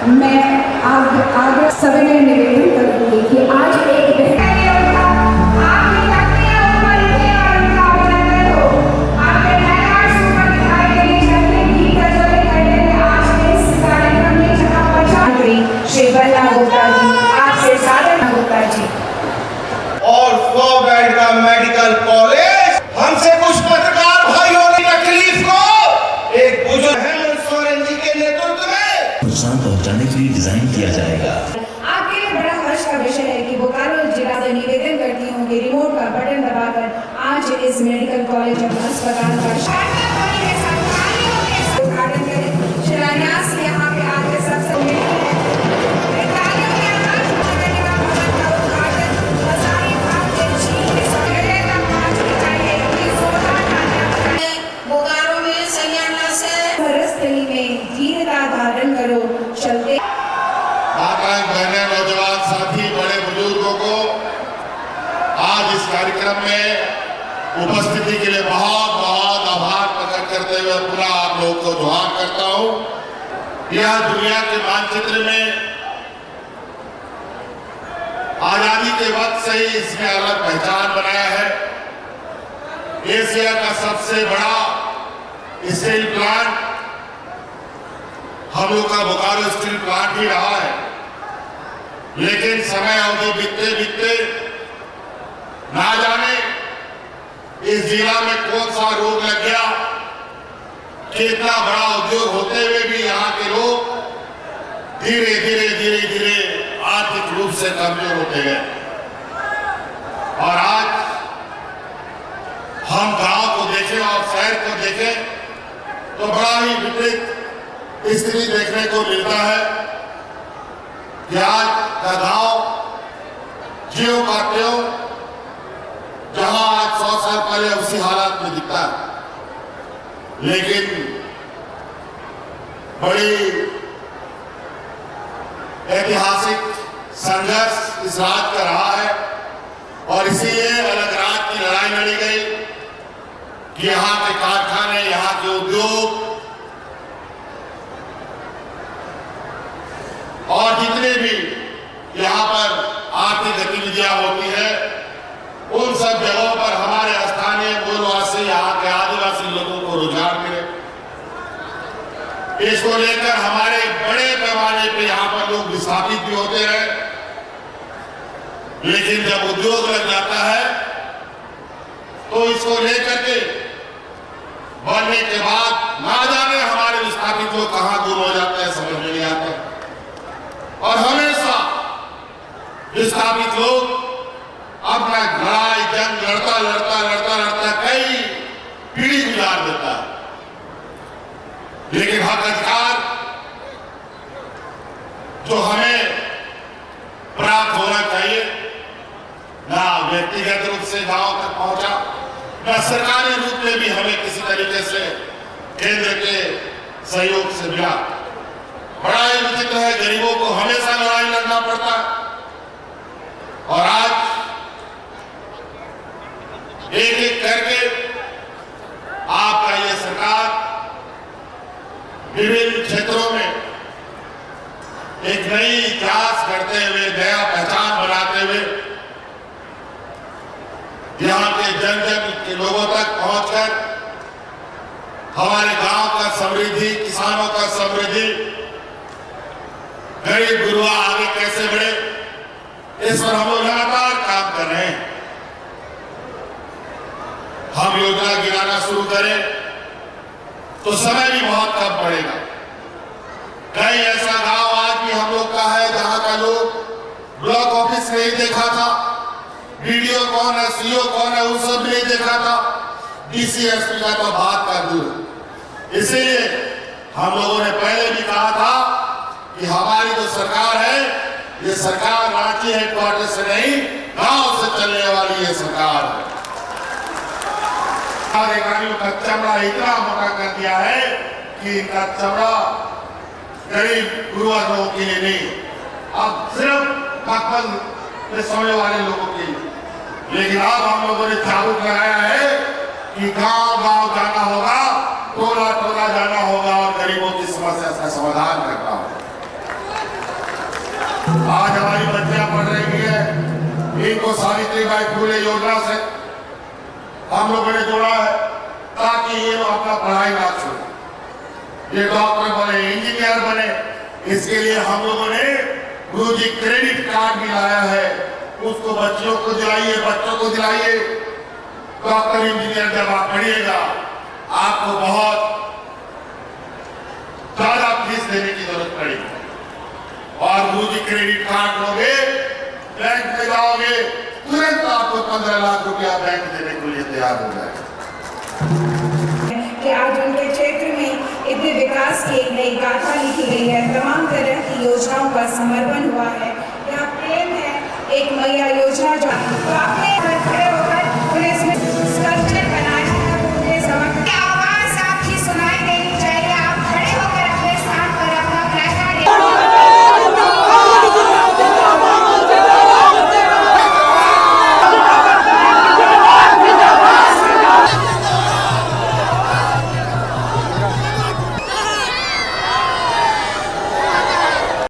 मैं आगे सविनय निवेदन करूंगी कि आज एक श्री बल्ला गुप्ता जी आपसे साधना गुप्ता जी और 100 बेड का मेडिकल कॉलेज हमसे कुछ पत्रकार भाइयों की तकलीफ को एक बुजुर्ग हेमंत सोरेन जी के नेतृत्व में नुकसान पहुंचाने के लिए डिजाइन किया जाएगा। आपके लिए बड़ा हर्ष का विषय है कि बोकारो जिला से निवेदन करती हूँ कि रिमोट का बटन दबाकर आज इस मेडिकल कॉलेज और अस्पताल का उद्घाटन करें। शिलान्यास यहाँ पे आके सबसे नौजवान साथी बड़े बुजुर्गों को आज इस कार्यक्रम में उपस्थिति के लिए बहुत बहुत आभार प्रकट करते हुए पूरा आप लोगों को जोहार करता हूं। यह दुनिया के मानचित्र में आजादी के वक्त से ही इसने अलग पहचान बनाया है। एशिया का सबसे बड़ा स्टील प्लांट हम लोग का बोकारो स्टील प्लांट ही रहा है, लेकिन समय अवधि बीतते बीतते ना जाने इस जिला में कौन सा रोग लग गया कि इतना बड़ा उद्योग होते हुए भी यहाँ के लोग धीरे धीरे धीरे धीरे आर्थिक रूप से कमजोर होते गए। और आज हम गांव को देखें और शहर को देखें तो बड़ा ही विपरीत स्थिति देखने को मिलता है कि आज का गांव ज्यों का त्यों जहां आज 100 साल पहले उसी हालात में दिखता है, लेकिन बड़ी ऐतिहासिक संघर्ष इस राज्य का रहा है और इसीलिए अलग राज्य की लड़ाई लड़ी गई कि यहाँ के कारखाने, यहाँ के उद्योग और जितने भी यहाँ पर आर्थिक गतिविधियां होती है उन सब जगहों पर हमारे स्थानीय मूलवासी, यहाँ के आदिवासी लोगों को रोजगार मिले। इसको लेकर हमारे बड़े पैमाने पे यहाँ पर लोग विस्थापित भी होते रहे, लेकिन जब उद्योग लग जाता है तो इसको लेकर के बनने के बाद ना जाने हमारे विस्थापित लोग कहाँ दूर हो जाते हैं, समझ में नहीं आता। और हमेशा विस्थापित लोग अपना लड़ाई जंग लड़ता लड़ता लड़ता लड़ता कई पीढ़ी गुजार देता है, लेकिन हक अधिकार जो हमें प्राप्त होना चाहिए ना व्यक्तिगत रूप से गांव तक पहुंचा, न सरकारी रूप में भी हमें किसी तरीके से केंद्र के सहयोग से मिला। बड़ा ही विचित्र है, गरीबों को हमेशा लड़ाई लड़ना पड़ता और आज एक एक करके आपका ये सरकार विभिन्न क्षेत्रों में एक नई इतिहास करते हुए, नया पहचान बनाते हुए यहाँ के जन जन के लोगों तक पहुंचकर हमारे गांव का समृद्धि, किसानों का समृद्धि, गरीब गुरुआ आगे कैसे बढ़े, इस पर हम लोग लगातार काम कर रहे हैं। हम योजना गिनाना शुरू करें तो समय भी बहुत कम पड़ेगा। कई ऐसा गांव आज भी हम लोग का है जहां का लोग ब्लॉक ऑफिस नहीं देखा था, वीडियो कौन है, सीओ कौन है, उन सब नहीं देखा था, डीसी एसपी का तो बात कर दूर। इसीलिए हम लोगों ने पहले भी कहा था कि हमारी जो सरकार है, ये सरकार रांची हेडक्वार्टर से नहीं, गांव से चलने वाली ये सरकार है। अधिकारियों का चमड़ा इतना मोटा कर दिया है कि इनका चमड़ा गरीब गुरुआ लोगों के लिए नहीं, अब सिर्फ काकल में सोने वाले लोगों के लिए। लेकिन अब हम लोगों ने जागरूक कराया है कि गांव गांव जाना होगा, टोला टोला जाना होगा और गरीबों की समस्या का समाधान करना होगा। आज हमारी बच्चियां पढ़ रही है, इनको सावित्रीबाई फुले योजना से हम लोगों ने जोड़ा है ताकि ये लोग अपना पढ़ाई ना छोड़े, ये डॉक्टर बने, इंजीनियर बने। इसके लिए हम लोगों ने गुरुजी क्रेडिट कार्ड भी लाया है, उसको बच्चों को दिलाइए, बच्चों को दिलाइए। डॉक्टर इंजीनियर जब आप पढ़िएगा आपको बहुत ज्यादा फीस देने की जरूरत पड़ेगी और गुरुजी क्रेडिट कार्ड लोगे, बैंक में जाओगे, तुरंत आपको 15 लाख रुपया बैंक देने के लिए तैयार हो जाएगा। कि आज उनके क्षेत्र में इतने विकास की एक नई गाथा लिखी गई है, तमाम तरह की योजनाओं का समर्पण हुआ है। यहाँ प्रेम है, एक मैया योजना जो आपने